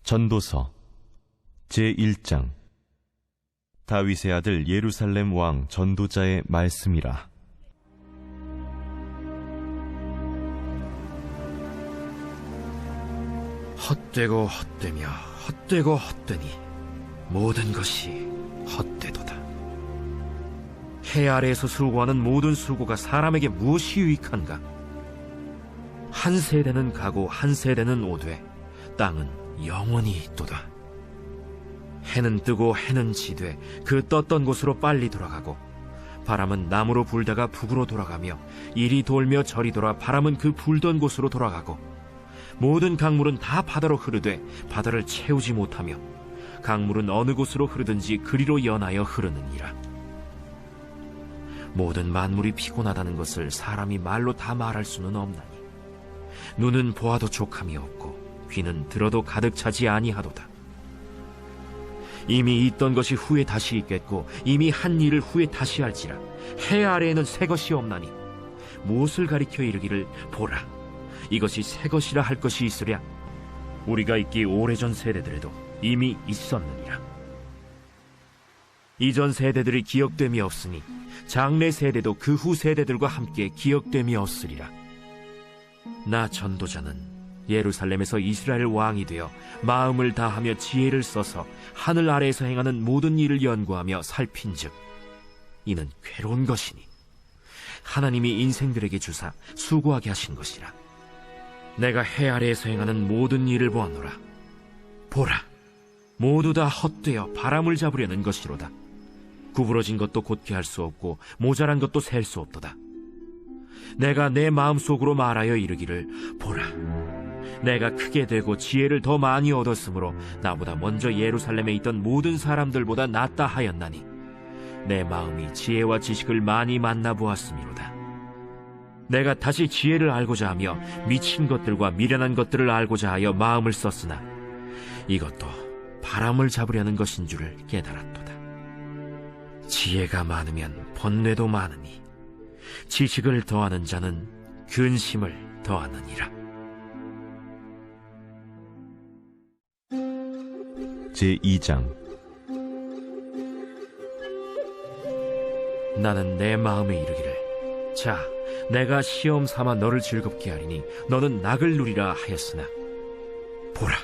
전도서 제1장. 다윗의 아들 예루살렘 왕 전도자의 말씀이라. 헛되고 헛되며 헛되고 헛되니 모든 것이 헛되도다. 해 아래에서 수고하는 모든 수고가 사람에게 무엇이 유익한가? 한 세대는 가고 한 세대는 오되 땅은 영원히 있도다. 해는 뜨고 해는 지되 그 떴던 곳으로 빨리 돌아가고, 바람은 남으로 불다가 북으로 돌아가며 이리 돌며 저리 돌아 바람은 그 불던 곳으로 돌아가고, 모든 강물은 다 바다로 흐르되 바다를 채우지 못하며 강물은 어느 곳으로 흐르든지 그리로 연하여 흐르느니라. 모든 만물이 피곤하다는 것을 사람이 말로 다 말할 수는 없나니, 눈은 보아도 족함이 없고 귀는 들어도 가득 차지 아니하도다. 이미 있던 것이 후에 다시 있겠고 이미 한 일을 후에 다시 할지라. 해 아래에는 새 것이 없나니 무엇을 가리켜 이르기를 보라, 이것이 새 것이라 할 것이 있으랴? 우리가 있기 오래전 세대들에도 이미 있었느니라. 이전 세대들이 기억됨이 없으니 장래 세대도 그 후 세대들과 함께 기억됨이 없으리라. 나 전도자는 예루살렘에서 이스라엘 왕이 되어 마음을 다하며 지혜를 써서 하늘 아래에서 행하는 모든 일을 연구하며 살핀즉 이는 괴로운 것이니 하나님이 인생들에게 주사 수고하게 하신 것이라. 내가 해 아래에서 행하는 모든 일을 보았노라. 보라, 모두 다 헛되어 바람을 잡으려는 것이로다. 구부러진 것도 곧게 할 수 없고 모자란 것도 셀 수 없도다. 내가 내 마음속으로 말하여 이르기를 보라, 내가 크게 되고 지혜를 더 많이 얻었으므로 나보다 먼저 예루살렘에 있던 모든 사람들보다 낫다 하였나니 내 마음이 지혜와 지식을 많이 만나보았음이로다. 내가 다시 지혜를 알고자 하며 미친 것들과 미련한 것들을 알고자 하여 마음을 썼으나 이것도 바람을 잡으려는 것인 줄을 깨달았도다. 지혜가 많으면 번뇌도 많으니 지식을 더하는 자는 근심을 더하느니라. 제2장. 나는 내 마음에 이르기를, 자, 내가 시험 삼아 너를 즐겁게 하리니 너는 낙을 누리라 하였으나 보라,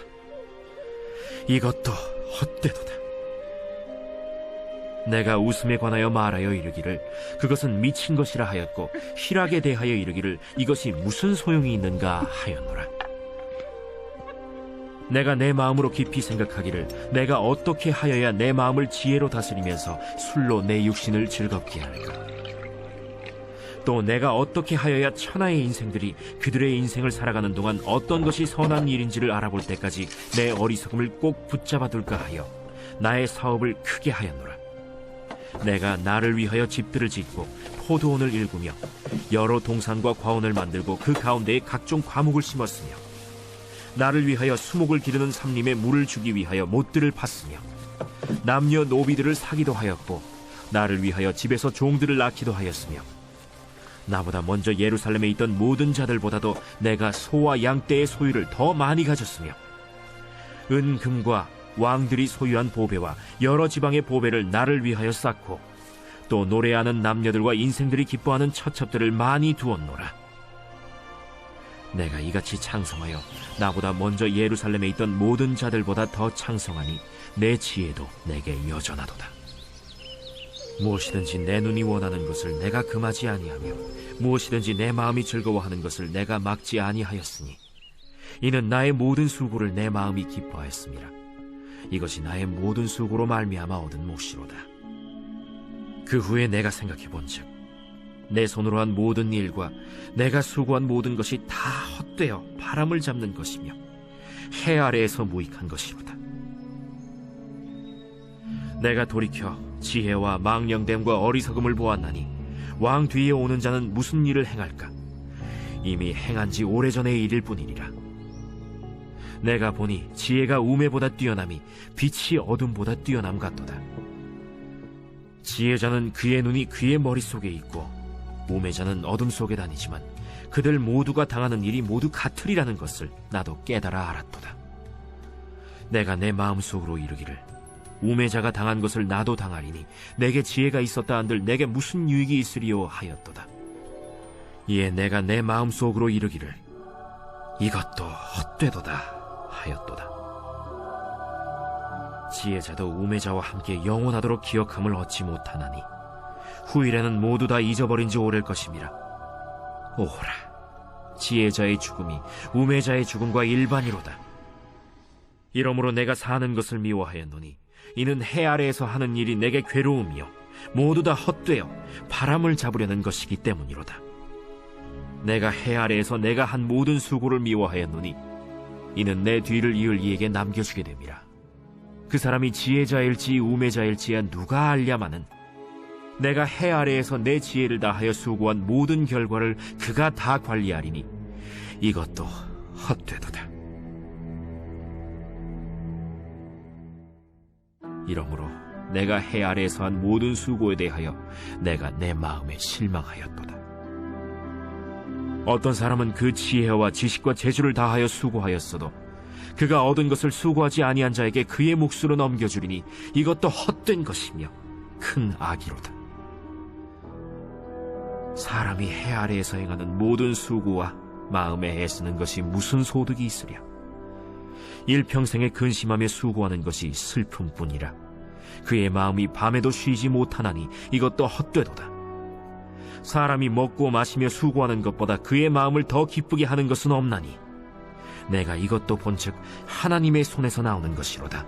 이것도 헛되도다. 내가 웃음에 관하여 말하여 이르기를 그것은 미친 것이라 하였고 희락에 대하여 이르기를 이것이 무슨 소용이 있는가 하였노라. 내가 내 마음으로 깊이 생각하기를 내가 어떻게 하여야 내 마음을 지혜로 다스리면서 술로 내 육신을 즐겁게 할까? 또 내가 어떻게 하여야 천하의 인생들이 그들의 인생을 살아가는 동안 어떤 것이 선한 일인지를 알아볼 때까지 내 어리석음을 꼭 붙잡아 둘까 하여 나의 사업을 크게 하였노라. 내가 나를 위하여 집들을 짓고 포도원을 일구며 여러 동산과 과원을 만들고 그 가운데에 각종 과목을 심었으며 나를 위하여 수목을 기르는 삼림에 물을 주기 위하여 못들을 팠으며 남녀 노비들을 사기도 하였고 나를 위하여 집에서 종들을 낳기도 하였으며 나보다 먼저 예루살렘에 있던 모든 자들보다도 내가 소와 양떼의 소유를 더 많이 가졌으며 은금과 왕들이 소유한 보배와 여러 지방의 보배를 나를 위하여 쌓고 또 노래하는 남녀들과 인생들이 기뻐하는 처첩들을 많이 두었노라. 내가 이같이 창성하여 나보다 먼저 예루살렘에 있던 모든 자들보다 더 창성하니 내 지혜도 내게 여전하도다. 무엇이든지 내 눈이 원하는 것을 내가 금하지 아니하며 무엇이든지 내 마음이 즐거워하는 것을 내가 막지 아니하였으니 이는 나의 모든 수고를 내 마음이 기뻐하였음이라. 이것이 나의 모든 수고로 말미암아 얻은 몫이로다. 그 후에 내가 생각해 본즉 내 손으로 한 모든 일과 내가 수고한 모든 것이 다 헛되어 바람을 잡는 것이며 해 아래에서 무익한 것이로다. 내가 돌이켜 지혜와 망령됨과 어리석음을 보았나니 왕 뒤에 오는 자는 무슨 일을 행할까? 이미 행한 지 오래전의 일일 뿐이니라. 내가 보니 지혜가 우매보다 뛰어남이 빛이 어둠보다 뛰어남 같도다. 지혜자는 그의 눈이 그의 머릿속에 있고 우매자는 어둠 속에 다니지만 그들 모두가 당하는 일이 모두 같으리라는 것을 나도 깨달아 알았도다. 내가 내 마음속으로 이르기를 우매자가 당한 것을 나도 당하리니 내게 지혜가 있었다 한들 내게 무슨 유익이 있으리요 하였도다. 이에 내가 내 마음속으로 이르기를 이것도 헛되도다 하였도다. 지혜자도 우매자와 함께 영원하도록 기억함을 얻지 못하나니 후일에는 모두 다 잊어버린 지 오래일 것임이라. 오호라, 지혜자의 죽음이 우매자의 죽음과 일반이로다. 이러므로 내가 사는 것을 미워하였노니 이는 해 아래에서 하는 일이 내게 괴로움이요 모두 다 헛되어 바람을 잡으려는 것이기 때문이로다. 내가 해 아래에서 내가 한 모든 수고를 미워하였노니 이는 내 뒤를 이을 이에게 남겨주게 됨이라. 그 사람이 지혜자일지 우매자일지야 누가 알랴마는 내가 해 아래에서 내 지혜를 다하여 수고한 모든 결과를 그가 다 관리하리니 이것도 헛되도다. 이러므로 내가 해 아래에서 한 모든 수고에 대하여 내가 내 마음에 실망하였도다. 어떤 사람은 그 지혜와 지식과 재주를 다하여 수고하였어도 그가 얻은 것을 수고하지 아니한 자에게 그의 몫으로 넘겨주리니 이것도 헛된 것이며 큰 악이로다. 사람이 해 아래에서 행하는 모든 수고와 마음에 애쓰는 것이 무슨 소득이 있으랴. 일평생에 근심하며 수고하는 것이 슬픔뿐이라. 그의 마음이 밤에도 쉬지 못하나니 이것도 헛되도다. 사람이 먹고 마시며 수고하는 것보다 그의 마음을 더 기쁘게 하는 것은 없나니 내가 이것도 본즉 하나님의 손에서 나오는 것이로다.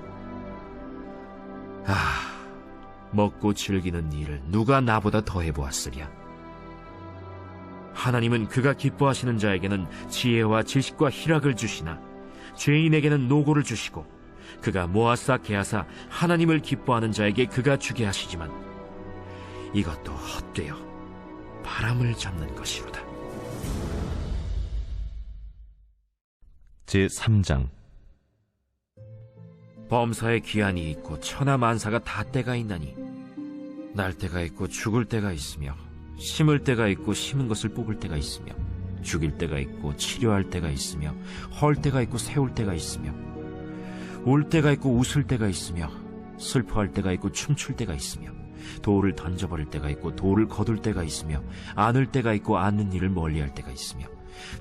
먹고 즐기는 일을 누가 나보다 더 해보았으랴. 하나님은 그가 기뻐하시는 자에게는 지혜와 지식과 희락을 주시나 죄인에게는 노고를 주시고 그가 모아싸 개하사 하나님을 기뻐하는 자에게 그가 주게 하시지만 이것도 헛되어 바람을 잡는 것이로다. 제3장. 범사에 기한이 있고 천하 만사가 다 때가 있나니 날 때가 있고 죽을 때가 있으며 심을 때가 있고 심은 것을 뽑을 때가 있으며 죽일 때가 있고 치료할 때가 있으며 헐 때가 있고 세울 때가 있으며 울 때가 있고 웃을 때가 있으며 슬퍼할 때가 있고 춤출 때가 있으며 돌을 던져버릴 때가 있고 돌을 거둘 때가 있으며 안을 때가 있고 안는 일을 멀리할 때가 있으며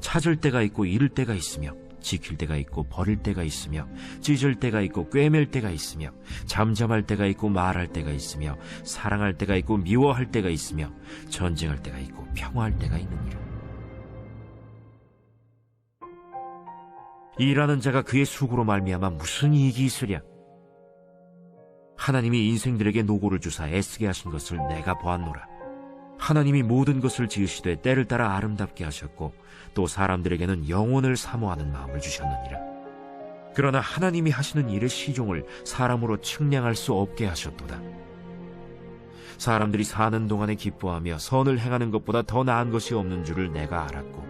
찾을 때가 있고 잃을 때가 있으며 지킬 때가 있고 버릴 때가 있으며 찢을 때가 있고 꿰맬 때가 있으며 잠잠할 때가 있고 말할 때가 있으며 사랑할 때가 있고 미워할 때가 있으며 전쟁할 때가 있고 평화할 때가 있느니라. 일하는 자가 그의 수고로 말미암아 무슨 이익이 있으랴. 하나님이 인생들에게 노고를 주사 애쓰게 하신 것을 내가 보았노라. 하나님이 모든 것을 지으시되 때를 따라 아름답게 하셨고 또 사람들에게는 영혼을 사모하는 마음을 주셨느니라. 그러나 하나님이 하시는 일의 시종을 사람으로 측량할 수 없게 하셨도다. 사람들이 사는 동안에 기뻐하며 선을 행하는 것보다 더 나은 것이 없는 줄을 내가 알았고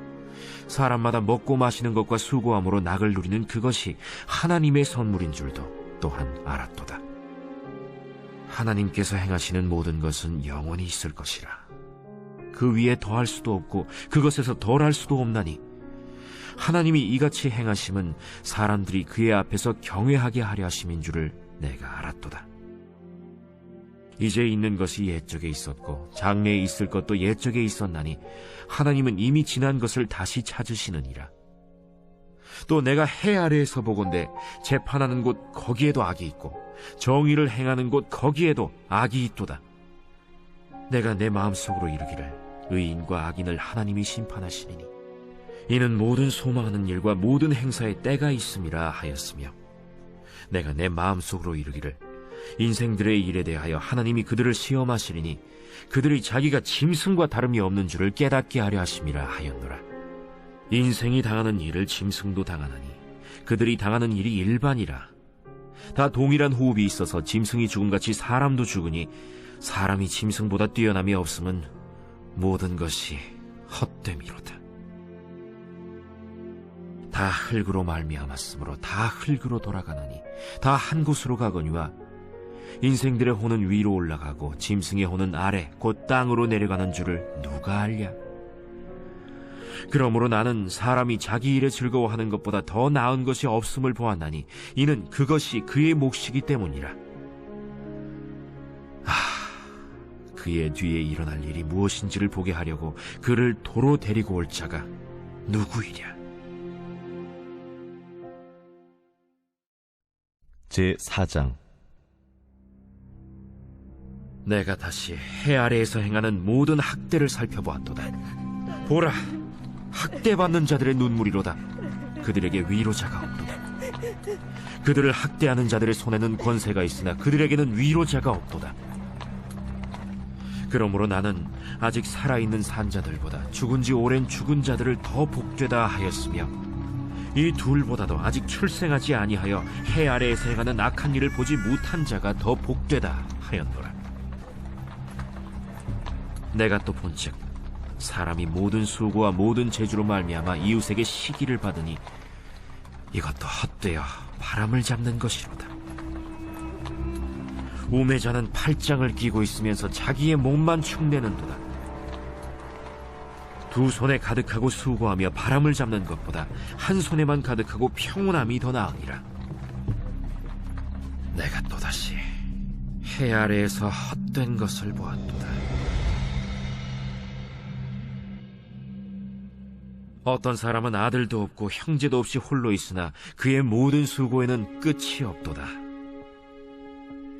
사람마다 먹고 마시는 것과 수고함으로 낙을 누리는 그것이 하나님의 선물인 줄도 또한 알았도다. 하나님께서 행하시는 모든 것은 영원히 있을 것이라. 그 위에 더할 수도 없고 그것에서 덜할 수도 없나니 하나님이 이같이 행하심은 사람들이 그의 앞에서 경외하게 하려 하심인 줄을 내가 알았도다. 이제 있는 것이 옛적에 있었고 장래에 있을 것도 옛적에 있었나니 하나님은 이미 지난 것을 다시 찾으시느니라. 또 내가 해 아래에서 보건대 재판하는 곳 거기에도 악이 있고 정의를 행하는 곳 거기에도 악이 있도다. 내가 내 마음속으로 이르기를 의인과 악인을 하나님이 심판하시리니 이는 모든 소망하는 일과 모든 행사에 때가 있음이라 하였으며 내가 내 마음속으로 이르기를 인생들의 일에 대하여 하나님이 그들을 시험하시리니 그들이 자기가 짐승과 다름이 없는 줄을 깨닫게 하려 하심이라 하였노라. 인생이 당하는 일을 짐승도 당하나니 그들이 당하는 일이 일반이라. 다 동일한 호흡이 있어서 짐승이 죽음같이 사람도 죽으니 사람이 짐승보다 뛰어남이 없음은 모든 것이 헛됨이로다. 다 흙으로 말미암았으므로 다 흙으로 돌아가나니 다 한 곳으로 가거니와 인생들의 혼은 위로 올라가고 짐승의 혼은 아래 곧 땅으로 내려가는 줄을 누가 알랴. 그러므로 나는 사람이 자기 일에 즐거워하는 것보다 더 나은 것이 없음을 보았나니 이는 그것이 그의 몫이기 때문이라. 그의 뒤에 일어날 일이 무엇인지를 보게 하려고 그를 도로 데리고 올 자가 누구이랴. 제4장. 내가 다시 해 아래에서 행하는 모든 학대를 살펴보았도다. 보라, 학대받는 자들의 눈물이로다. 그들에게 위로자가 없도다. 그들을 학대하는 자들의 손에는 권세가 있으나 그들에게는 위로자가 없도다. 그러므로 나는 아직 살아있는 산자들보다 죽은 지 오랜 죽은 자들을 더 복되다 하였으며 이 둘보다도 아직 출생하지 아니하여 해 아래에서 행하는 악한 일을 보지 못한 자가 더 복되다 하였노라. 내가 또 본즉 사람이 모든 수고와 모든 재주로 말미암아 이웃에게 시기를 받으니 이것도 헛되어 바람을 잡는 것이로다. 우매자는 팔짱을 끼고 있으면서 자기의 몸만 축내는도다. 두 손에 가득하고 수고하며 바람을 잡는 것보다 한 손에만 가득하고 평온함이 더 나으니라. 내가 또다시 해 아래에서 헛된 것을 보았도다. 어떤 사람은 아들도 없고 형제도 없이 홀로 있으나 그의 모든 수고에는 끝이 없도다.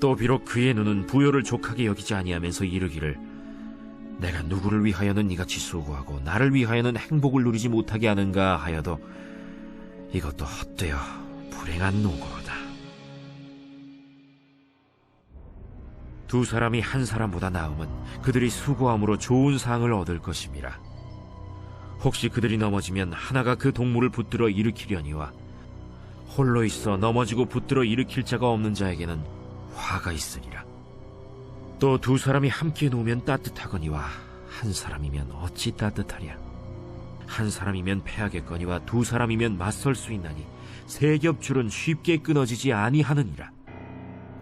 또 비록 그의 눈은 부요를 족하게 여기지 아니하면서 이르기를 내가 누구를 위하여는 이같이 수고하고 나를 위하여는 행복을 누리지 못하게 하는가 하여도 이것도 헛되어 불행한 노고로다. 두 사람이 한 사람보다 나음은 그들이 수고함으로 좋은 상을 얻을 것임이라. 혹시 그들이 넘어지면 하나가 그 동물을 붙들어 일으키려니와 홀로 있어 넘어지고 붙들어 일으킬 자가 없는 자에게는 화가 있으리라. 또 두 사람이 함께 놓으면 따뜻하거니와 한 사람이면 어찌 따뜻하랴. 한 사람이면 패하겠거니와 두 사람이면 맞설 수 있나니 세 겹줄은 쉽게 끊어지지 아니하느니라.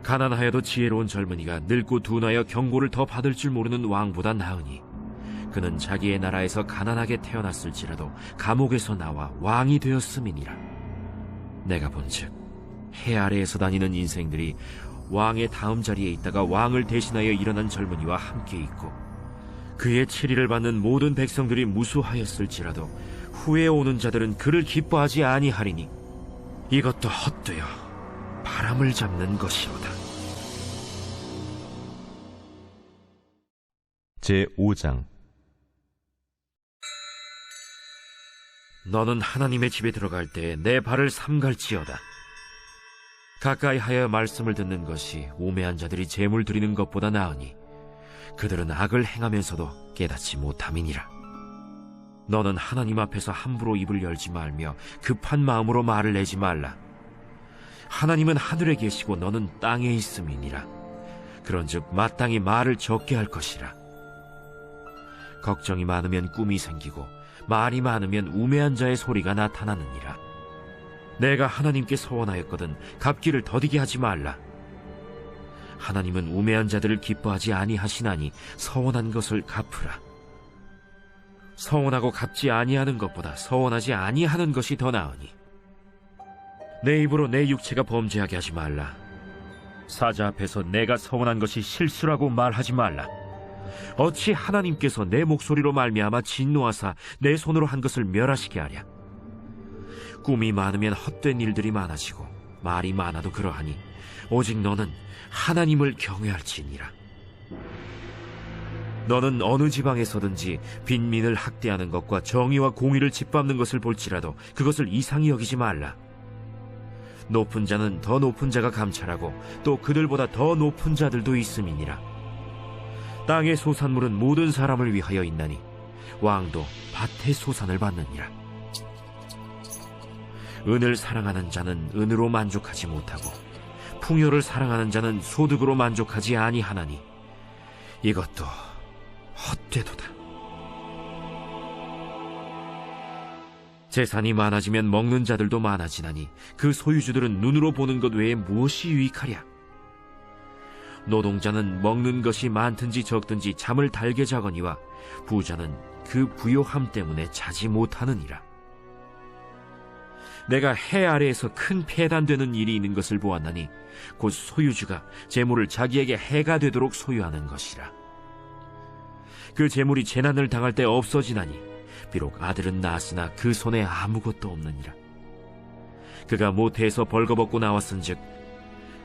가난하여도 지혜로운 젊은이가 늙고 둔하여 경고를 더 받을 줄 모르는 왕보다 나으니 그는 자기의 나라에서 가난하게 태어났을지라도 감옥에서 나와 왕이 되었음이니라. 내가 본즉 해 아래에서 다니는 인생들이 왕의 다음 자리에 있다가 왕을 대신하여 일어난 젊은이와 함께 있고 그의 치리를 받는 모든 백성들이 무수하였을지라도 후에 오는 자들은 그를 기뻐하지 아니하리니 이것도 헛되어 바람을 잡는 것이로다. 제5장. 너는 하나님의 집에 들어갈 때 내 발을 삼갈지어다. 가까이 하여 말씀을 듣는 것이 우매한 자들이 제물 드리는 것보다 나으니 그들은 악을 행하면서도 깨닫지 못함이니라. 너는 하나님 앞에서 함부로 입을 열지 말며 급한 마음으로 말을 내지 말라. 하나님은 하늘에 계시고 너는 땅에 있음이니라. 그런즉 마땅히 말을 적게 할 것이라. 걱정이 많으면 꿈이 생기고 말이 많으면 우매한 자의 소리가 나타나느니라. 내가 하나님께 서원하였거든 갚기를 더디게 하지 말라. 하나님은 우매한 자들을 기뻐하지 아니하시나니 서원한 것을 갚으라. 서원하고 갚지 아니하는 것보다 서원하지 아니하는 것이 더 나으니 내 입으로 내 육체가 범죄하게 하지 말라. 사자 앞에서 내가 서원한 것이 실수라고 말하지 말라. 어찌 하나님께서 내 목소리로 말미암아 진노하사 내 손으로 한 것을 멸하시게 하랴. 꿈이 많으면 헛된 일들이 많아지고 말이 많아도 그러하니 오직 너는 하나님을 경외할지니라. 너는 어느 지방에서든지 빈민을 학대하는 것과 정의와 공의를 짓밟는 것을 볼지라도 그것을 이상히 여기지 말라. 높은 자는 더 높은 자가 감찰하고 또 그들보다 더 높은 자들도 있음이니라. 땅의 소산물은 모든 사람을 위하여 있나니 왕도 밭의 소산을 받느니라. 은을 사랑하는 자는 은으로 만족하지 못하고 풍요를 사랑하는 자는 소득으로 만족하지 아니하나니 이것도 헛되도다. 재산이 많아지면 먹는 자들도 많아지나니 그 소유주들은 눈으로 보는 것 외에 무엇이 유익하랴. 노동자는 먹는 것이 많든지 적든지 잠을 달게 자거니와 부자는 그 부요함 때문에 자지 못하느니라. 내가 해 아래에서 큰 폐단되는 일이 있는 것을 보았나니 곧 소유주가 재물을 자기에게 해가 되도록 소유하는 것이라. 그 재물이 재난을 당할 때 없어지나니 비록 아들은 낳았으나 그 손에 아무것도 없느니라. 그가 모태에서 벌거벗고 나왔은즉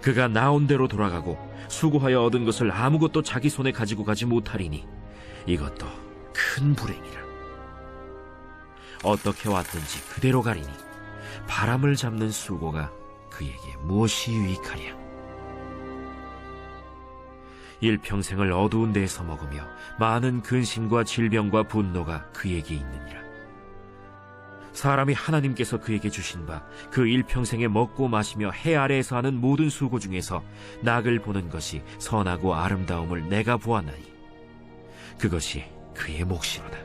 그가 나온 대로 돌아가고 수고하여 얻은 것을 아무것도 자기 손에 가지고 가지 못하리니 이것도 큰 불행이라. 어떻게 왔든지 그대로 가리니 바람을 잡는 수고가 그에게 무엇이 유익하랴. 일평생을 어두운 데에서 먹으며 많은 근심과 질병과 분노가 그에게 있느니라. 사람이 하나님께서 그에게 주신 바 그 일평생에 먹고 마시며 해 아래에서 하는 모든 수고 중에서 낙을 보는 것이 선하고 아름다움을 내가 보았나니 그것이 그의 몫이로다.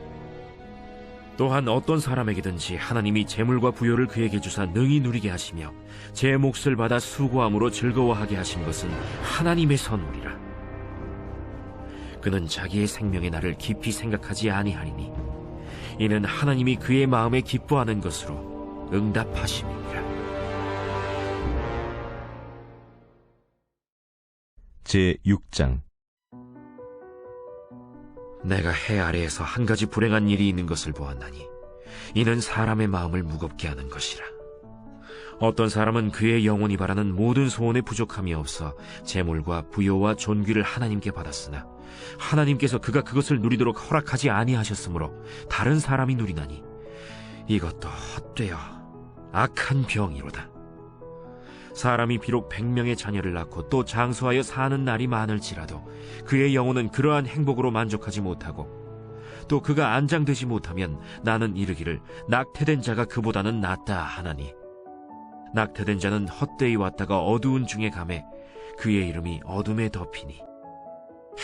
또한 어떤 사람에게든지 하나님이 재물과 부요를 그에게 주사 능히 누리게 하시며 제 몫을 받아 수고함으로 즐거워하게 하신 것은 하나님의 선물이라. 그는 자기의 생명의 날을 깊이 생각하지 아니하리니 이는 하나님이 그의 마음에 기뻐하는 것으로 응답하심이니라. 제6장. 내가 해 아래에서 한 가지 불행한 일이 있는 것을 보았나니 이는 사람의 마음을 무겁게 하는 것이라. 어떤 사람은 그의 영혼이 바라는 모든 소원에 부족함이 없어 재물과 부요와 존귀를 하나님께 받았으나 하나님께서 그가 그것을 누리도록 허락하지 아니하셨으므로 다른 사람이 누리나니 이것도 헛되어 악한 병이로다. 사람이 비록 100명의 자녀를 낳고 또 장수하여 사는 날이 많을지라도 그의 영혼은 그러한 행복으로 만족하지 못하고 또 그가 안장되지 못하면 나는 이르기를 낙태된 자가 그보다는 낫다 하나니 낙태된 자는 헛되이 왔다가 어두운 중에 가매 그의 이름이 어둠에 덮이니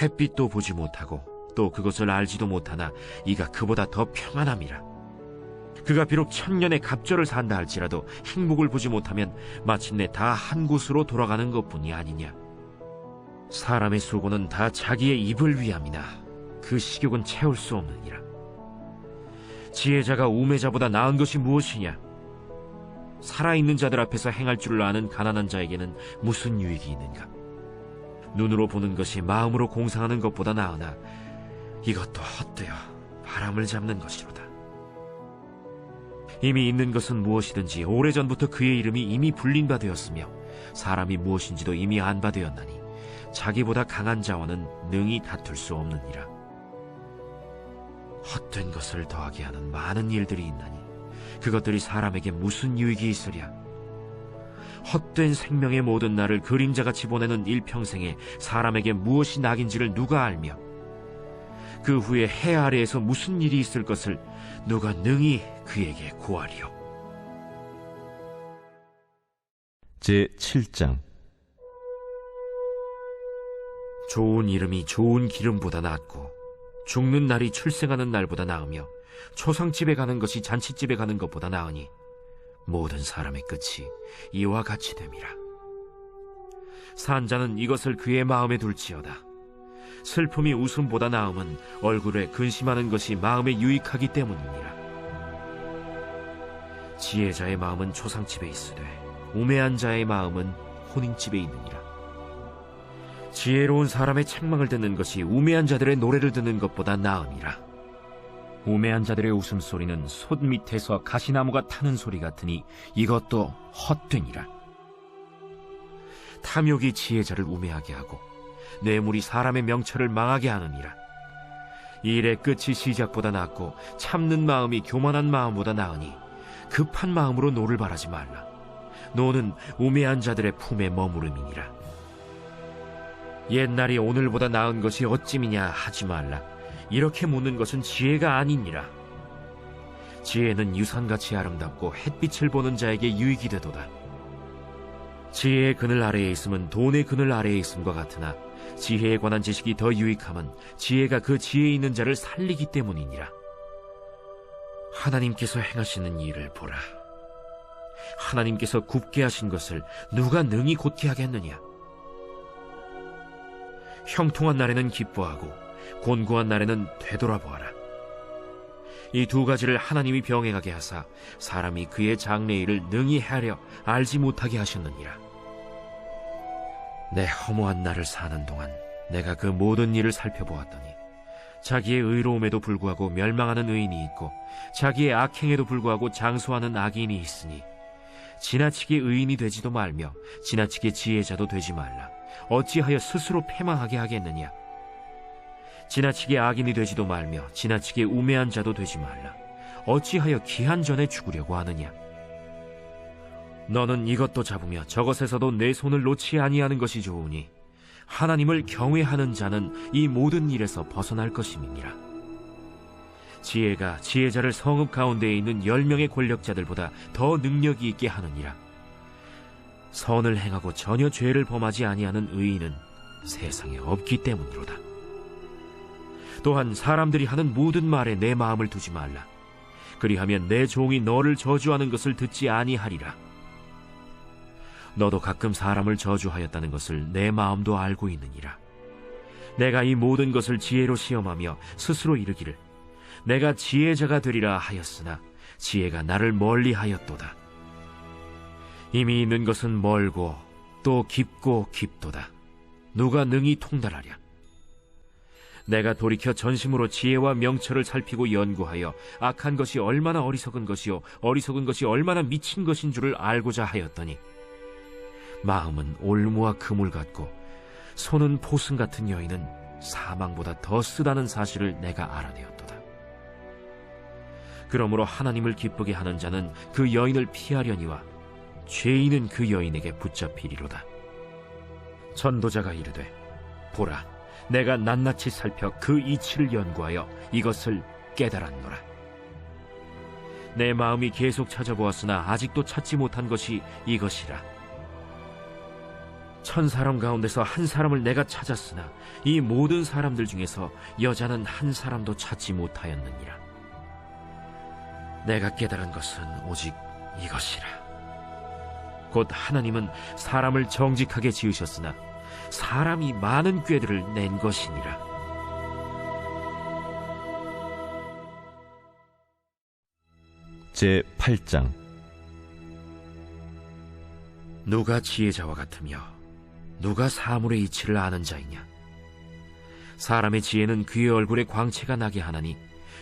햇빛도 보지 못하고 또 그것을 알지도 못하나 이가 그보다 더 평안함이라. 그가 비록 1000년의 갑절을 산다 할지라도 행복을 보지 못하면 마침내 다 한 곳으로 돌아가는 것뿐이 아니냐. 사람의 수고는 다 자기의 입을 위함이나 그 식욕은 채울 수 없느니라. 지혜자가 우매자보다 나은 것이 무엇이냐. 살아있는 자들 앞에서 행할 줄을 아는 가난한 자에게는 무슨 유익이 있는가. 눈으로 보는 것이 마음으로 공상하는 것보다 나으나 이것도 헛되어 바람을 잡는 것이로다. 이미 있는 것은 무엇이든지 오래전부터 그의 이름이 이미 불린 바 되었으며 사람이 무엇인지도 이미 안 바 되었나니 자기보다 강한 자와는 능히 다툴 수 없느니라. 헛된 것을 더하게 하는 많은 일들이 있나니 그것들이 사람에게 무슨 유익이 있으랴. 헛된 생명의 모든 날을 그림자같이 보내는 일평생에 사람에게 무엇이 낙인지를 누가 알며 그 후에 해 아래에서 무슨 일이 있을 것을 누가 능히 그에게 고하리요. 제7장. 좋은 이름이 좋은 기름보다 낫고 죽는 날이 출생하는 날보다 나으며 초상집에 가는 것이 잔치집에 가는 것보다 나으니 모든 사람의 끝이 이와 같이 됨이라. 산자는 이것을 그의 마음에 둘지어다. 슬픔이 웃음보다 나음은 얼굴에 근심하는 것이 마음에 유익하기 때문이니라. 지혜자의 마음은 초상집에 있으되 우매한 자의 마음은 혼인집에 있느니라. 지혜로운 사람의 책망을 듣는 것이 우매한 자들의 노래를 듣는 것보다 나음이라. 우매한 자들의 웃음소리는 솥 밑에서 가시나무가 타는 소리 같으니 이것도 헛되니라. 탐욕이 지혜자를 우매하게 하고 뇌물이 사람의 명철을 망하게 하느니라. 일의 끝이 시작보다 낫고 참는 마음이 교만한 마음보다 나으니 급한 마음으로 노를 바라지 말라. 노는 우매한 자들의 품에 머무름이니라. 옛날이 오늘보다 나은 것이 어찌미냐 하지 말라. 이렇게 묻는 것은 지혜가 아니니라. 지혜는 유산같이 아름답고 햇빛을 보는 자에게 유익이 되도다. 지혜의 그늘 아래에 있음은 돈의 그늘 아래에 있음과 같으나 지혜에 관한 지식이 더 유익함은 지혜가 그 지혜 있는 자를 살리기 때문이니라. 하나님께서 행하시는 일을 보라. 하나님께서 굽게 하신 것을 누가 능히 곧게 하겠느냐. 형통한 날에는 기뻐하고 곤고한 날에는 되돌아보아라. 이 두 가지를 하나님이 병행하게 하사 사람이 그의 장래일을 능히 헤아려 알지 못하게 하셨느니라. 내 허무한 날을 사는 동안 내가 그 모든 일을 살펴보았더니 자기의 의로움에도 불구하고 멸망하는 의인이 있고 자기의 악행에도 불구하고 장수하는 악인이 있으니 지나치게 의인이 되지도 말며 지나치게 지혜자도 되지 말라. 어찌하여 스스로 패망하게 하겠느냐. 지나치게 악인이 되지도 말며 지나치게 우매한 자도 되지 말라. 어찌하여 기한 전에 죽으려고 하느냐. 너는 이것도 잡으며 저것에서도 내 손을 놓지 아니하는 것이 좋으니 하나님을 경외하는 자는 이 모든 일에서 벗어날 것임이니라. 지혜가 지혜자를 성읍 가운데에 있는 10명의 권력자들보다 더 능력이 있게 하느니라. 선을 행하고 전혀 죄를 범하지 아니하는 의인은 세상에 없기 때문이로다. 또한 사람들이 하는 모든 말에 내 마음을 두지 말라. 그리하면 내 종이 너를 저주하는 것을 듣지 아니하리라. 너도 가끔 사람을 저주하였다는 것을 내 마음도 알고 있느니라. 내가 이 모든 것을 지혜로 시험하며 스스로 이르기를 내가 지혜자가 되리라 하였으나 지혜가 나를 멀리하였도다. 이미 있는 것은 멀고 또 깊고 깊도다. 누가 능히 통달하랴. 내가 돌이켜 전심으로 지혜와 명철을 살피고 연구하여 악한 것이 얼마나 어리석은 것이요 어리석은 것이 얼마나 미친 것인 줄을 알고자 하였더니 마음은 올무와 그물 같고 손은 포승 같은 여인은 사망보다 더 쓰다는 사실을 내가 알아내었도다. 그러므로 하나님을 기쁘게 하는 자는 그 여인을 피하려니와 죄인은 그 여인에게 붙잡히리로다. 전도자가 이르되 보라, 내가 낱낱이 살펴 그 이치를 연구하여 이것을 깨달았노라. 내 마음이 계속 찾아보았으나 아직도 찾지 못한 것이 이것이라. 1000사람 가운데서 한 사람을 내가 찾았으나 이 모든 사람들 중에서 여자는 한 사람도 찾지 못하였느니라. 내가 깨달은 것은 오직 이것이라. 곧 하나님은 사람을 정직하게 지으셨으나 사람이 많은 꾀들을 낸 것이니라. 제8장. 누가 지혜자와 같으며 누가 사물의 이치를 아는 자이냐. 사람의 지혜는 그의 얼굴에 광채가 나게 하나니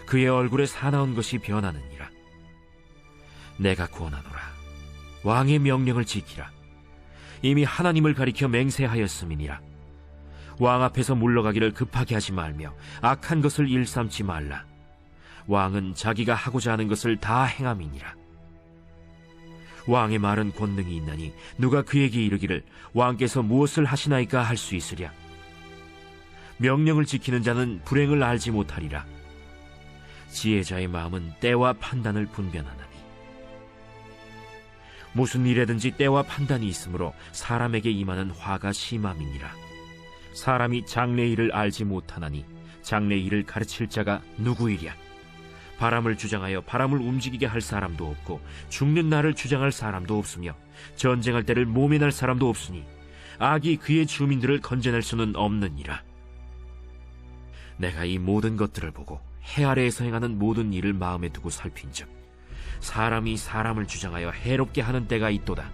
그의 얼굴에 사나운 것이 변하느니라. 내가 구원하노라. 왕의 명령을 지키라. 이미 하나님을 가리켜 맹세하였음이니라. 왕 앞에서 물러가기를 급하게 하지 말며 악한 것을 일삼지 말라. 왕은 자기가 하고자 하는 것을 다 행함이니라. 왕의 말은 권능이 있나니 누가 그에게 이르기를 왕께서 무엇을 하시나이까 할 수 있으랴. 명령을 지키는 자는 불행을 알지 못하리라. 지혜자의 마음은 때와 판단을 분별하나니 무슨 일에든지 때와 판단이 있으므로 사람에게 임하는 화가 심함이니라. 사람이 장래일을 알지 못하나니 장래일을 가르칠 자가 누구이랴. 바람을 주장하여 바람을 움직이게 할 사람도 없고 죽는 날을 주장할 사람도 없으며 전쟁할 때를 모면할 사람도 없으니 악이 그의 주민들을 건져낼 수는 없느니라. 내가 이 모든 것들을 보고 해 아래에서 행하는 모든 일을 마음에 두고 살핀즉 사람이 사람을 주장하여 해롭게 하는 때가 있도다.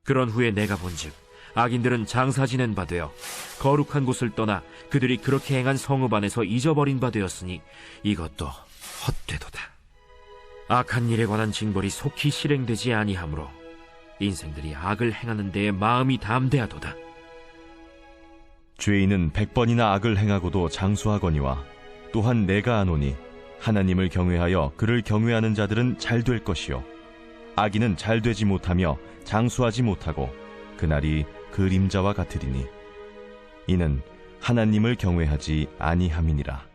그런 후에 내가 본즉 악인들은 장사 지낸 바 되어 거룩한 곳을 떠나 그들이 그렇게 행한 성읍 안에서 잊어버린 바 되었으니 이것도 헛되도다. 악한 일에 관한 징벌이 속히 실행되지 아니하므로 인생들이 악을 행하는 데에 마음이 담대하도다. 죄인은 100번이나 악을 행하고도 장수하거니와 또한 내가 아노니 하나님을 경외하여 그를 경외하는 자들은 잘 될 것이요 악인은 잘 되지 못하며 장수하지 못하고 그날이 그림자와 같으리니 이는 하나님을 경외하지 아니함이니라.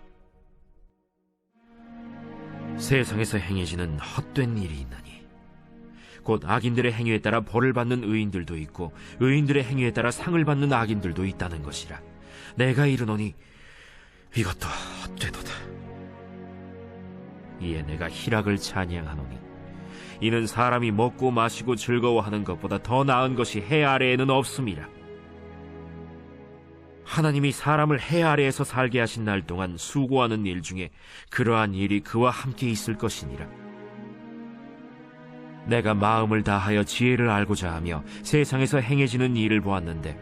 세상에서 행해지는 헛된 일이 있나니 곧 악인들의 행위에 따라 벌을 받는 의인들도 있고 의인들의 행위에 따라 상을 받는 악인들도 있다는 것이라. 내가 이르노니 이것도 헛되도다. 이에 내가 희락을 찬양하노니 이는 사람이 먹고 마시고 즐거워하는 것보다 더 나은 것이 해 아래에는 없음이라. 하나님이 사람을 해 아래에서 살게 하신 날 동안 수고하는 일 중에 그러한 일이 그와 함께 있을 것이니라. 내가 마음을 다하여 지혜를 알고자 하며 세상에서 행해지는 일을 보았는데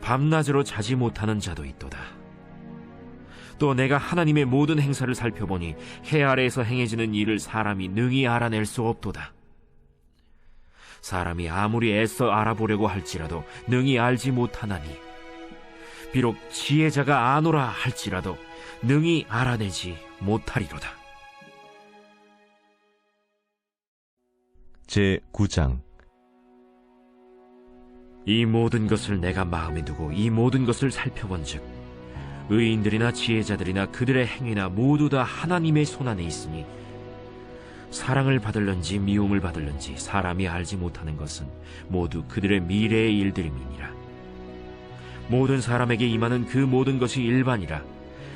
밤낮으로 자지 못하는 자도 있도다. 또 내가 하나님의 모든 행사를 살펴보니 해 아래에서 행해지는 일을 사람이 능히 알아낼 수 없도다. 사람이 아무리 애써 알아보려고 할지라도 능히 알지 못하나니 비록 지혜자가 아노라 할지라도 능히 알아내지 못하리로다. 제9장. 이 모든 것을 내가 마음에 두고 이 모든 것을 살펴본즉 의인들이나 지혜자들이나 그들의 행위나 모두 다 하나님의 손안에 있으니 사랑을 받을런지 미움을 받을런지 사람이 알지 못하는 것은 모두 그들의 미래의 일들임이니라. 모든 사람에게 임하는 그 모든 것이 일반이라.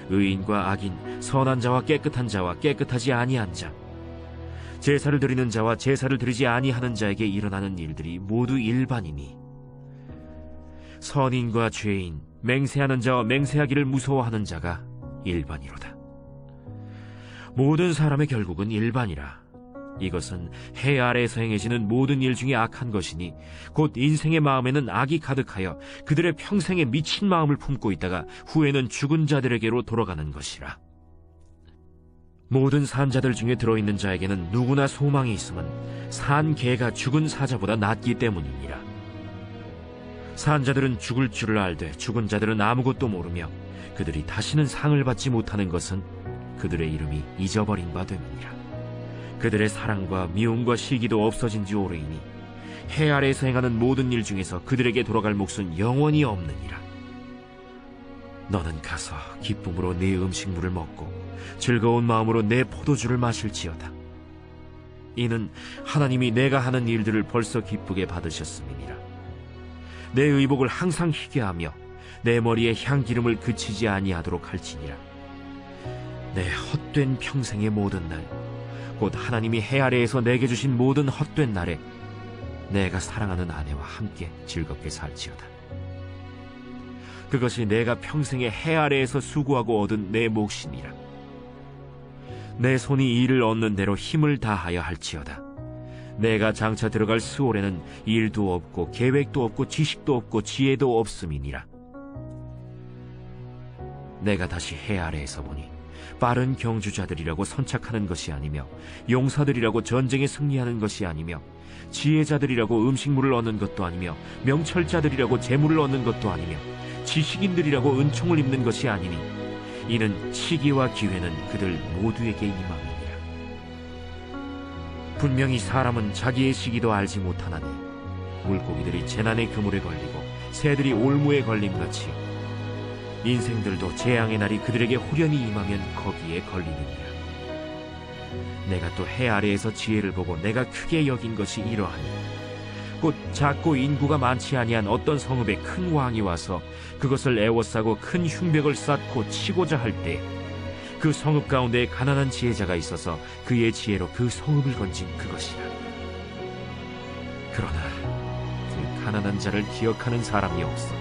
의인과 악인, 선한 자와 깨끗한 자와 깨끗하지 아니한 자, 제사를 드리는 자와 제사를 드리지 아니하는 자에게 일어나는 일들이 모두 일반이니 선인과 죄인, 맹세하는 자와 맹세하기를 무서워하는 자가 일반이로다. 모든 사람의 결국은 일반이라. 이것은 해 아래에서 행해지는 모든 일 중에 악한 것이니 곧 인생의 마음에는 악이 가득하여 그들의 평생에 미친 마음을 품고 있다가 후에는 죽은 자들에게로 돌아가는 것이라. 모든 산자들 중에 들어있는 자에게는 누구나 소망이 있음은 산 개가 죽은 사자보다 낫기 때문이니라. 산자들은 죽을 줄을 알되 죽은 자들은 아무것도 모르며 그들이 다시는 상을 받지 못하는 것은 그들의 이름이 잊어버린 바 됨이니라. 그들의 사랑과 미움과 시기도 없어진 지 오래이니 해 아래에서 행하는 모든 일 중에서 그들에게 돌아갈 몫은 영원히 없느니라. 너는 가서 기쁨으로 네 음식물을 먹고 즐거운 마음으로 내 포도주를 마실지어다. 이는 하나님이 내가 하는 일들을 벌써 기쁘게 받으셨음이니라. 내 의복을 항상 희게 하며 내 머리에 향기름을 그치지 아니하도록 할지니라. 내 헛된 평생의 모든 날, 곧 하나님이 해 아래에서 내게 주신 모든 헛된 날에 내가 사랑하는 아내와 함께 즐겁게 살지어다. 그것이 내가 평생에 해 아래에서 수고하고 얻은 내 몫이니라. 내 손이 일을 얻는 대로 힘을 다하여 할지어다. 내가 장차 들어갈 스올에는 일도 없고 계획도 없고 지식도 없고 지혜도 없음이니라. 내가 다시 해 아래에서 보니 빠른 경주자들이라고 선착하는 것이 아니며 용사들이라고 전쟁에 승리하는 것이 아니며 지혜자들이라고 음식물을 얻는 것도 아니며 명철자들이라고 재물을 얻는 것도 아니며 지식인들이라고 은총을 입는 것이 아니니 이는 시기와 기회는 그들 모두에게 임함이니라. 분명히 사람은 자기의 시기도 알지 못하나니 물고기들이 재난의 그물에 걸리고 새들이 올무에 걸림같이 인생들도 재앙의 날이 그들에게 호련히 임하면 거기에 걸리느니라. 내가 또 해 아래에서 지혜를 보고 내가 크게 여긴 것이 이러하니 곧 작고 인구가 많지 아니한 어떤 성읍에 큰 왕이 와서 그것을 애워싸고 큰 흉벽을 쌓고 치고자 할 때 그 성읍 가운데 가난한 지혜자가 있어서 그의 지혜로 그 성읍을 건진 그것이라. 그러나 그 가난한 자를 기억하는 사람이 없었다.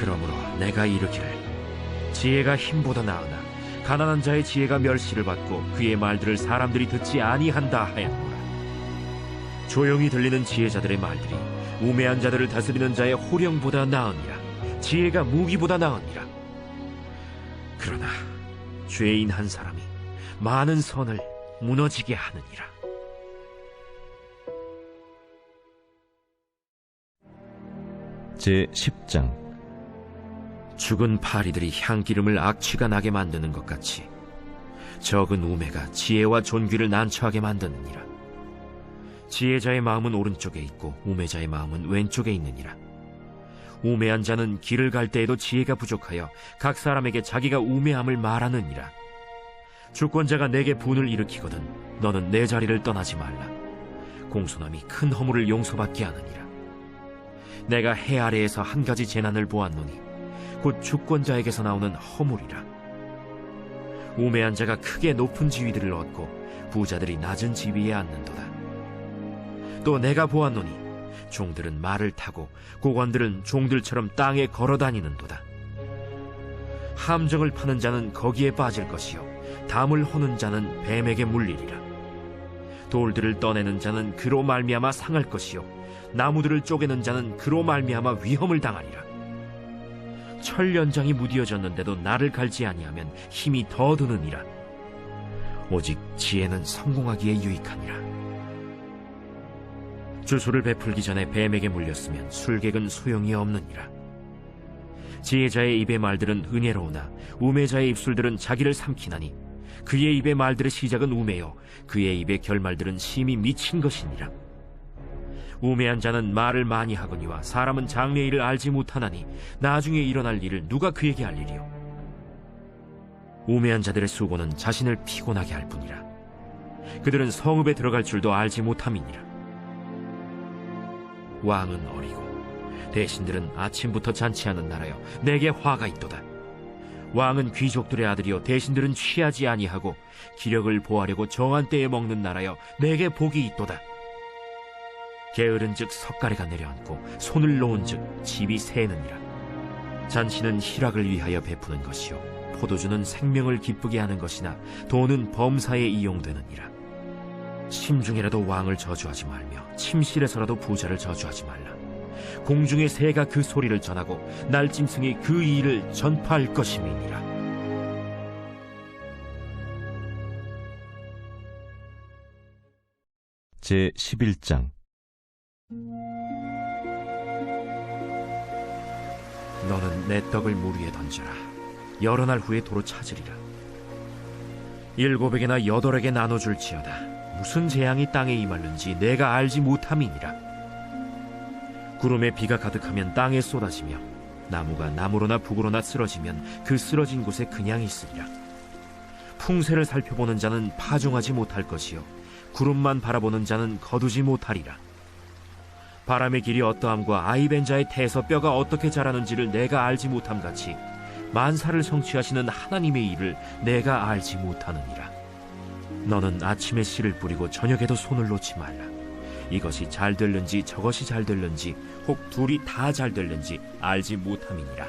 그러므로 내가 이르기를 지혜가 힘보다 나으나 가난한 자의 지혜가 멸시를 받고 그의 말들을 사람들이 듣지 아니한다 하였노라. 조용히 들리는 지혜자들의 말들이 우매한 자들을 다스리는 자의 호령보다 나으니라. 지혜가 무기보다 나으니라. 그러나 죄인 한 사람이 많은 선을 무너지게 하느니라. 제10장. 죽은 파리들이 향기름을 악취가 나게 만드는 것 같이 적은 우매가 지혜와 존귀를 난처하게 만드느니라. 지혜자의 마음은 오른쪽에 있고 우매자의 마음은 왼쪽에 있느니라. 우매한 자는 길을 갈 때에도 지혜가 부족하여 각 사람에게 자기가 우매함을 말하느니라. 주권자가 내게 분을 일으키거든 너는 내 자리를 떠나지 말라. 공손함이 큰 허물을 용서받게 하느니라. 내가 해 아래에서 한 가지 재난을 보았노니 곧 주권자에게서 나오는 허물이라. 우매한 자가 크게 높은 지위들을 얻고 부자들이 낮은 지위에 앉는도다. 또 내가 보았노니 종들은 말을 타고 고관들은 종들처럼 땅에 걸어 다니는도다. 함정을 파는 자는 거기에 빠질 것이요 담을 허는 자는 뱀에게 물리리라. 돌들을 떠내는 자는 그로 말미암아 상할 것이요 나무들을 쪼개는 자는 그로 말미암아 위험을 당하리라. 철 연장이 무디어졌는데도 나를 갈지 아니하면 힘이 더 드느니라. 오직 지혜는 성공하기에 유익하니라. 주술을 베풀기 전에 뱀에게 물렸으면 술객은 소용이 없느니라. 지혜자의 입의 말들은 은혜로우나 우매자의 입술들은 자기를 삼키나니 그의 입의 말들의 시작은 우매요 그의 입의 결말들은 심히 미친 것이니라. 우매한 자는 말을 많이 하거니와 사람은 장래 일을 알지 못하나니 나중에 일어날 일을 누가 그에게 알리리요. 우매한 자들의 수고는 자신을 피곤하게 할 뿐이라. 그들은 성읍에 들어갈 줄도 알지 못함이니라. 왕은 어리고 대신들은 아침부터 잔치하는 나라여 내게 화가 있도다. 왕은 귀족들의 아들이요 대신들은 취하지 아니하고 기력을 보하려고 정한 때에 먹는 나라여 내게 복이 있도다. 게으른즉 석가래가 내려앉고 손을 놓은즉 집이 새느니라. 잔치는 희락을 위하여 베푸는 것이요 포도주는 생명을 기쁘게 하는 것이나 돈은 범사에 이용되느니라. 심중에라도 왕을 저주하지 말며 침실에서라도 부자를 저주하지 말라. 공중의 새가 그 소리를 전하고 날짐승이 그 일을 전파할 것임이니라. 제 11장. 너는 내 떡을 물 위에 던져라. 여러 날 후에 도로 찾으리라. 7에게나 8에게 나눠줄지어다. 무슨 재앙이 땅에 임하는지 내가 알지 못함이니라. 구름에 비가 가득하면 땅에 쏟아지며 나무가 나무로나 북으로나 쓰러지면 그 쓰러진 곳에 그냥 있으리라. 풍세를 살펴보는 자는 파종하지 못할 것이요 구름만 바라보는 자는 거두지 못하리라. 바람의 길이 어떠함과 아이벤 자의 태에서 뼈가 어떻게 자라는지를 내가 알지 못함같이 만사를 성취하시는 하나님의 일을 내가 알지 못하느니라. 너는 아침에 씨를 뿌리고 저녁에도 손을 놓지 말라. 이것이 잘 될는지 저것이 잘 될는지 혹 둘이 다 잘 될는지 알지 못함이니라.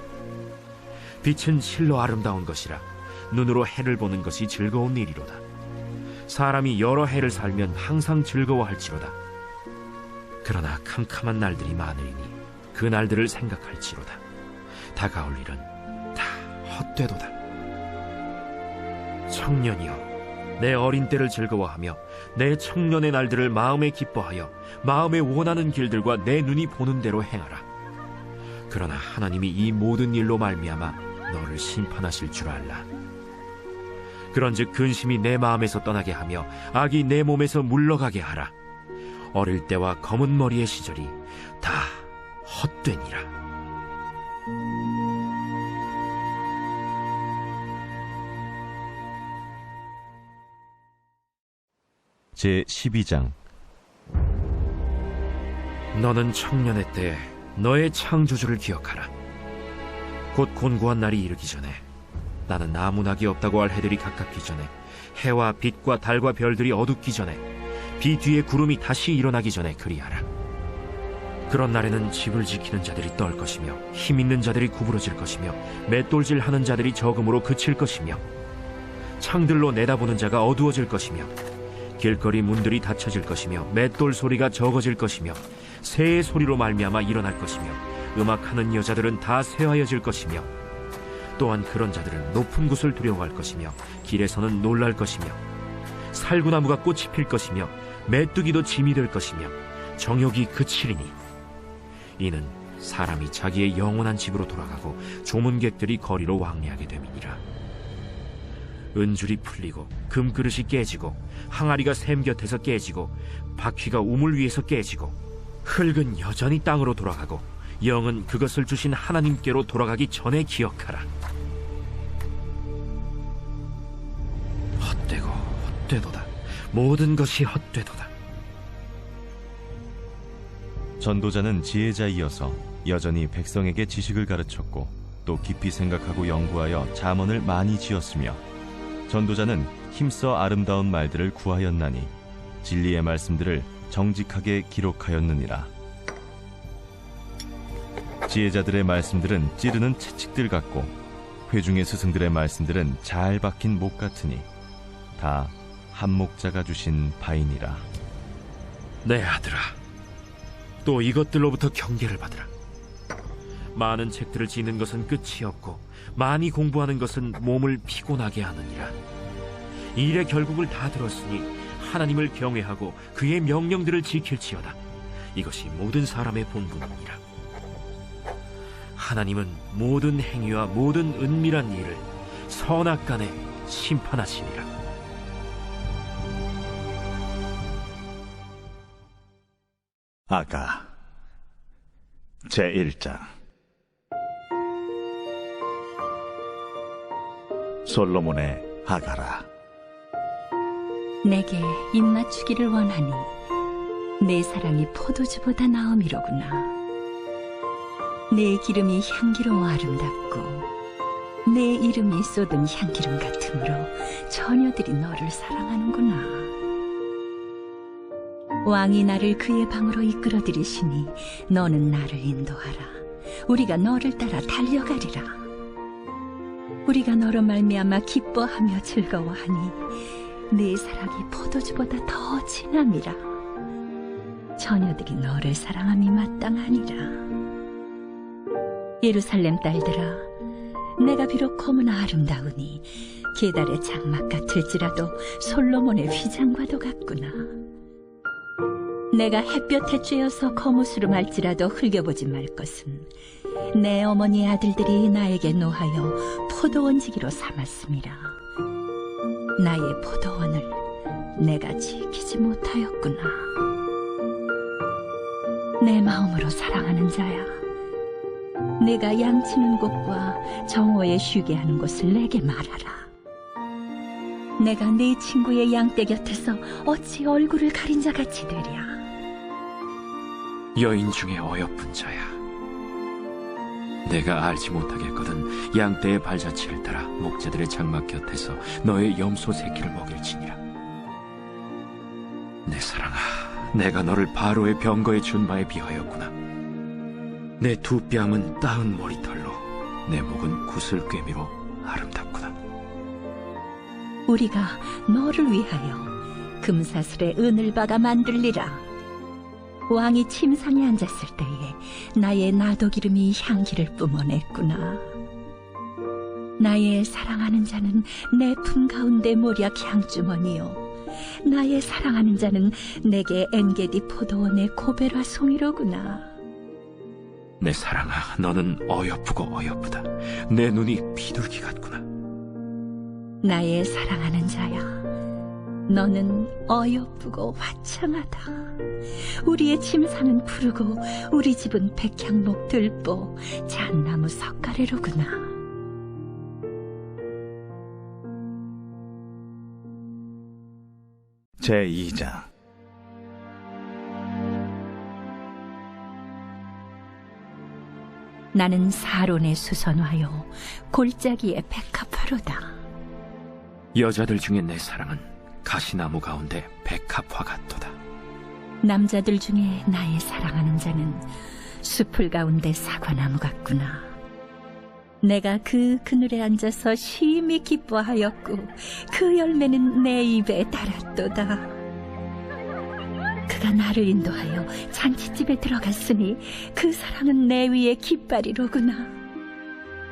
빛은 실로 아름다운 것이라. 눈으로 해를 보는 것이 즐거운 일이로다. 사람이 여러 해를 살면 항상 즐거워할지로다. 그러나 캄캄한 날들이 많으리니 그 날들을 생각할지로다. 다가올 일은 다 헛되도다. 청년이여, 내 어린 때를 즐거워하며 내 청년의 날들을 마음에 기뻐하여 마음에 원하는 길들과 내 눈이 보는 대로 행하라. 그러나 하나님이 이 모든 일로 말미암아 너를 심판하실 줄 알라. 그런즉 근심이 내 마음에서 떠나게 하며 악이 내 몸에서 물러가게 하라. 어릴 때와 검은 머리의 시절이 다 헛되니라. 제 12장. 너는 청년의 때 너의 창조주를 기억하라. 곧 곤고한 날이 이르기 전에 나는 아무 낙이 없다고 할 해들이 가깝기 전에 해와 빛과 달과 별들이 어둡기 전에 비 뒤에 구름이 다시 일어나기 전에 그리하라. 그런 날에는 집을 지키는 자들이 떨 것이며 힘 있는 자들이 구부러질 것이며 맷돌질하는 자들이 적음으로 그칠 것이며 창들로 내다보는 자가 어두워질 것이며 길거리 문들이 닫혀질 것이며 맷돌 소리가 적어질 것이며 새의 소리로 말미암아 일어날 것이며 음악하는 여자들은 다 쇠하여질 것이며 또한 그런 자들은 높은 곳을 두려워할 것이며 길에서는 놀랄 것이며 살구나무가 꽃이 필 것이며 메뚜기도 짐이 될 것이며 정욕이 그치리니 이는 사람이 자기의 영원한 집으로 돌아가고 조문객들이 거리로 왕래하게 됨이니라. 은줄이 풀리고 금그릇이 깨지고 항아리가 샘 곁에서 깨지고 바퀴가 우물 위에서 깨지고 흙은 여전히 땅으로 돌아가고 영은 그것을 주신 하나님께로 돌아가기 전에 기억하라. 헛되고 헛되도다. 모든 것이 헛되도다. 전도자는 지혜자이어서 여전히 백성에게 지식을 가르쳤고 또 깊이 생각하고 연구하여 잠언을 많이 지었으며 전도자는 힘써 아름다운 말들을 구하였나니 진리의 말씀들을 정직하게 기록하였느니라. 지혜자들의 말씀들은 찌르는 채찍들 같고 회중의 스승들의 말씀들은 잘 박힌 목 같으니 다 한 목자가 주신 바이니라. 내 아들아, 또 이것들로부터 경계를 받으라. 많은 책들을 지는 것은 끝이 없고 많이 공부하는 것은 몸을 피곤하게 하느니라. 일의 결국을 다 들었으니 하나님을 경외하고 그의 명령들을 지킬지어다. 이것이 모든 사람의 본분이니라. 하나님은 모든 행위와 모든 은밀한 일을 선악간에 심판하시니라. 아가 제1장. 솔로몬의 아가라, 내게 입맞추기를 원하니 내 사랑이 포도주보다 나음이로구나. 내 기름이 향기로워 아름답고 내 이름이 쏟은 향기름 같으므로 처녀들이 너를 사랑하는구나. 왕이 나를 그의 방으로 이끌어들이시니 너는 나를 인도하라. 우리가 너를 따라 달려가리라. 우리가 너로 말미암아 기뻐하며 즐거워하니 네 사랑이 포도주보다 더 진함이라. 처녀들이 너를 사랑함이 마땅하니라. 예루살렘 딸들아, 내가 비록 검으나 아름다우니 게달의 장막 같을지라도 솔로몬의 휘장과도 같구나. 내가 햇볕에 쬐어서 거무스름할지라도 흘겨보지 말 것은 내 어머니의 아들들이 나에게 노하여 포도원지기로 삼았음이라. 나의 포도원을 내가 지키지 못하였구나. 내 마음으로 사랑하는 자야, 내가 양치는 곳과 정오에 쉬게 하는 곳을 내게 말하라. 내가 네 친구의 양떼 곁에서 어찌 얼굴을 가린 자 같이 되랴. 여인 중에 어여쁜 자야, 내가 알지 못하겠거든 양떼의 발자취를 따라 목자들의 장막 곁에서 너의 염소 새끼를 먹일지니라. 내 사랑아, 내가 너를 바로의 병거에 준 바에 비하였구나. 내 두 뺨은 따은 머리털로, 내 목은 구슬꿰미로 아름답구나. 우리가 너를 위하여 금사슬에 은을 박아 만들리라. 왕이 침상에 앉았을 때에 나의 나도기름이 향기를 뿜어냈구나. 나의 사랑하는 자는 내 품 가운데 모략 향주머니요, 나의 사랑하는 자는 내게 엔게디 포도원의 고베라 송이로구나. 내 사랑아, 너는 어여쁘고 어여쁘다. 내 눈이 비둘기 같구나. 나의 사랑하는 자야, 너는 어여쁘고 화창하다. 우리의 침상은 푸르고 우리 집은 백향목 들보 잣나무 석가래로구나. 제2장. 나는 사론의 수선화요 골짜기의 백합화로다. 여자들 중에 내 사랑은 가시나무 가운데 백합화 같도다. 남자들 중에 나의 사랑하는 자는 숲을 가운데 사과나무 같구나. 내가 그 그늘에 앉아서 심히 기뻐하였고 그 열매는 내 입에 달았도다. 그가 나를 인도하여 잔치집에 들어갔으니 그 사랑은 내 위에 깃발이로구나.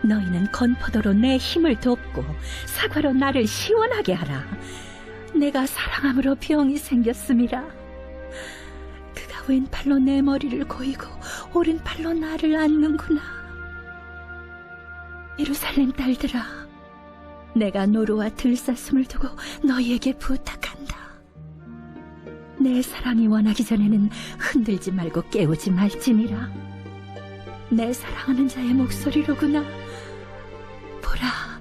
너희는 건포도로 내 힘을 돕고 사과로 나를 시원하게 하라. 내가 사랑함으로 병이 생겼음이라. 그가 왼팔로 내 머리를 고이고 오른팔로 나를 안는구나. 예루살렘 딸들아, 내가 노루와 들사슴을 두고 너희에게 부탁한다. 내 사랑이 원하기 전에는 흔들지 말고 깨우지 말지니라. 내 사랑하는 자의 목소리로구나. 보라,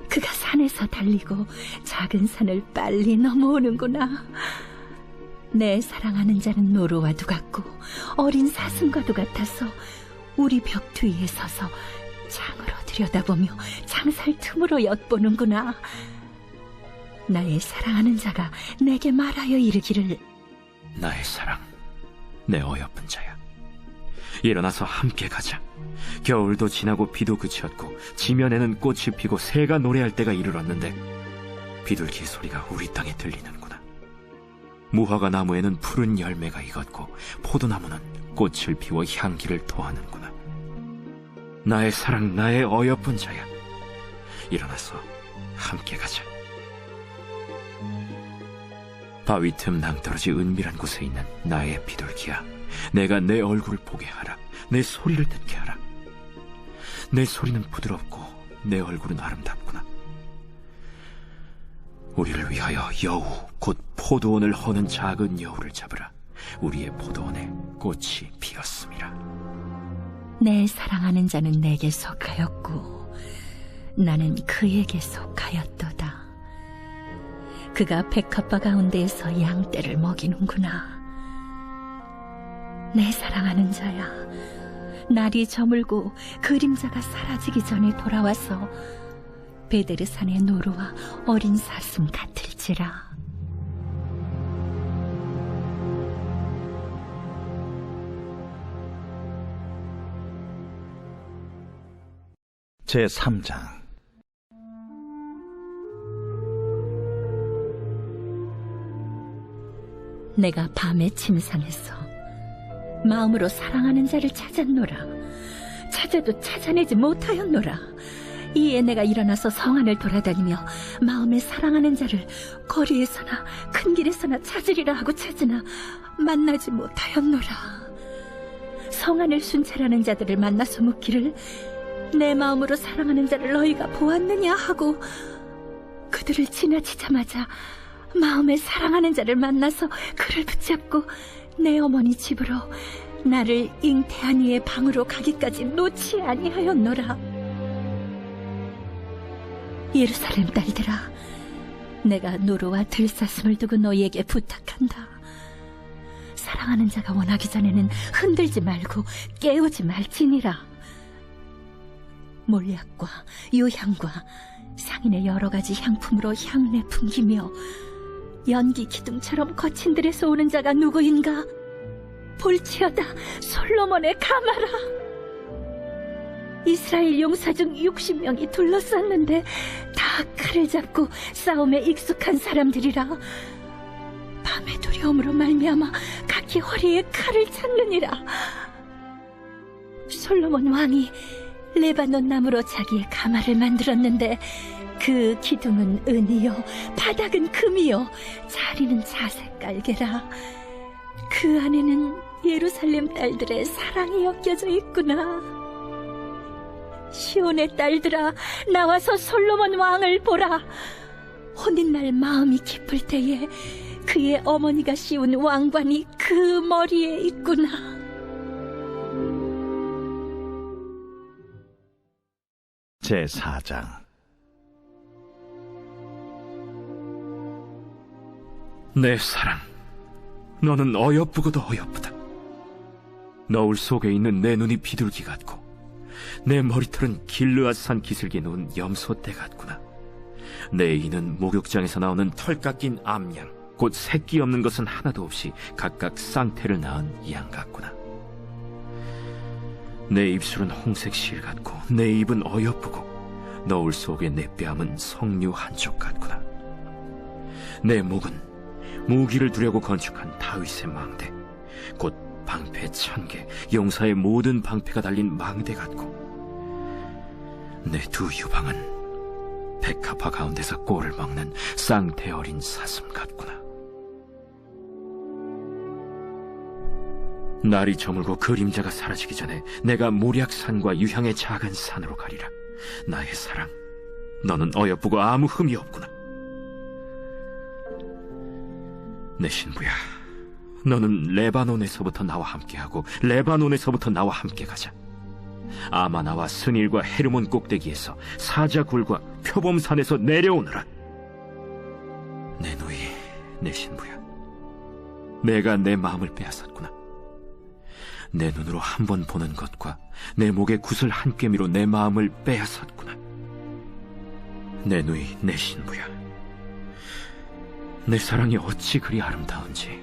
그가 산에서 달리고 작은 산을 빨리 넘어오는구나. 내 사랑하는 자는 노루와도 같고 어린 사슴과도 같아서 우리 벽 뒤에 서서 창으로 들여다보며 창살 틈으로 엿보는구나. 나의 사랑하는 자가 내게 말하여 이르기를, 나의 사랑, 내 어여쁜 자야, 일어나서 함께 가자. 겨울도 지나고 비도 그쳤고 지면에는 꽃이 피고 새가 노래할 때가 이르렀는데 비둘기 소리가 우리 땅에 들리는구나. 무화과 나무에는 푸른 열매가 익었고 포도나무는 꽃을 피워 향기를 토하는구나. 나의 사랑, 나의 어여쁜 자야, 일어나서 함께 가자. 바위 틈 낭떠러지 은밀한 곳에 있는 나의 비둘기야, 내가 내 얼굴을 보게 하라. 내 소리를 듣게 하라. 내 소리는 부드럽고 내 얼굴은 아름답구나. 우리를 위하여 여우, 곧 포도원을 허는 작은 여우를 잡으라. 우리의 포도원에 꽃이 피었음이라. 내 사랑하는 자는 내게 속하였고 나는 그에게 속하였도다. 그가 백합화 가운데에서 양떼를 먹이는구나. 내 사랑하는 자야, 날이 저물고 그림자가 사라지기 전에 돌아와서 베데르산의 노루와 어린 사슴 같을지라. 제3장. 내가 밤에 침상에서 마음으로 사랑하는 자를 찾았노라. 찾아도 찾아내지 못하였노라. 이에 내가 일어나서 성 안을 돌아다니며 마음에 사랑하는 자를 거리에서나 큰 길에서나 찾으리라 하고 찾으나 만나지 못하였노라. 성 안을 순찰하는 자들을 만나서 묻기를 내 마음으로 사랑하는 자를 너희가 보았느냐 하고 그들을 지나치자마자 마음에 사랑하는 자를 만나서 그를 붙잡고 내 어머니 집으로 나를 잉태한 이의 방으로 가기까지 놓지 아니하였노라. 예루살렘 딸들아, 내가 노루와 들사슴을 두고 너희에게 부탁한다. 사랑하는 자가 원하기 전에는 흔들지 말고 깨우지 말지니라. 몰약과 유향과 상인의 여러 가지 향품으로 향내 풍기며 연기 기둥처럼 거친 들에서 오는 자가 누구인가? 볼지어다 솔로몬의 가마라. 이스라엘 용사 중 60명이 둘러쌌는데 다 칼을 잡고 싸움에 익숙한 사람들이라. 밤의 두려움으로 말미암아 각기 허리에 칼을 찾느니라. 솔로몬 왕이 레바논 나무로 자기의 가마를 만들었는데 그 기둥은 은이요 바닥은 금이요 자리는 자색 깔개라. 그 안에는 예루살렘 딸들의 사랑이 엮여져 있구나. 시온의 딸들아, 나와서 솔로몬 왕을 보라. 혼인날 마음이 깊을 때에 그의 어머니가 씌운 왕관이 그 머리에 있구나. 제4장. 내 사랑, 너는 어여쁘고도 어여쁘다. 너울 속에 있는 내 눈이 비둘기 같고 내 머리털은 길르앗산 기슭에 놓은 염소떼 같구나. 내 이는 목욕장에서 나오는 털 깎인 암양, 곧 새끼 없는 것은 하나도 없이 각각 쌍태를 낳은 양 같구나. 내 입술은 홍색 실 같고 내 입은 어여쁘고 너울 속에 내 뺨은 석류 한쪽 같구나. 내 목은 무기를 두려고 건축한 다윗의 망대, 곧 방패 1000개, 용사의 모든 방패가 달린 망대 같고 내 두 유방은 백합화 가운데서 꼴을 먹는 쌍태 어린 사슴 같구나. 날이 저물고 그림자가 사라지기 전에 내가 모략산과 유향의 작은 산으로 가리라. 나의 사랑, 너는 어여쁘고 아무 흠이 없구나. 내 신부야, 너는 레바논에서부터 나와 함께하고 레바논에서부터 나와 함께 가자. 아마나와 스닐과 헤르몬 꼭대기에서 사자굴과 표범산에서 내려오너라. 내 누이, 내 신부야, 내가 내 마음을 빼앗았구나. 내 눈으로 한 번 보는 것과 내 목의 구슬 한 꿰미로 내 마음을 빼앗았구나. 내 누이, 내 신부야, 내 사랑이 어찌 그리 아름다운지.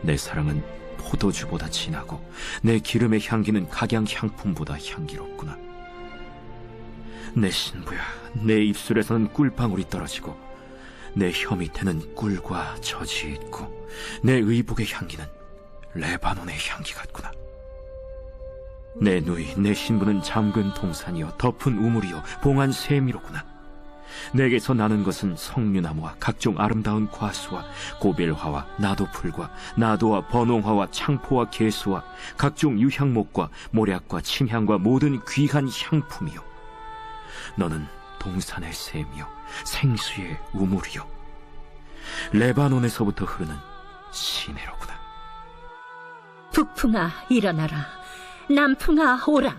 내 사랑은 포도주보다 진하고 내 기름의 향기는 각양 향품보다 향기롭구나. 내 신부야, 내 입술에서는 꿀방울이 떨어지고 내 혀 밑에는 꿀과 젖이 있고 내 의복의 향기는 레바논의 향기 같구나. 내 누이, 내 신부는 잠근 동산이요 덮은 우물이요 봉한 세미로구나. 내게서 나는 것은 석류나무와 각종 아름다운 과수와 고벨화와 나도풀과 나도와 번홍화와 창포와 개수와 각종 유향목과 모략과 침향과 모든 귀한 향품이요. 너는 동산의 샘이요 생수의 우물이요 레바논에서부터 흐르는 시내로구나. 북풍아 일어나라. 남풍아 오라.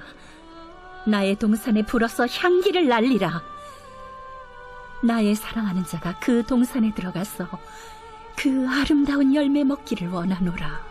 나의 동산에 불어서 향기를 날리라. 나의 사랑하는 자가 그 동산에 들어가서 그 아름다운 열매 먹기를 원하노라.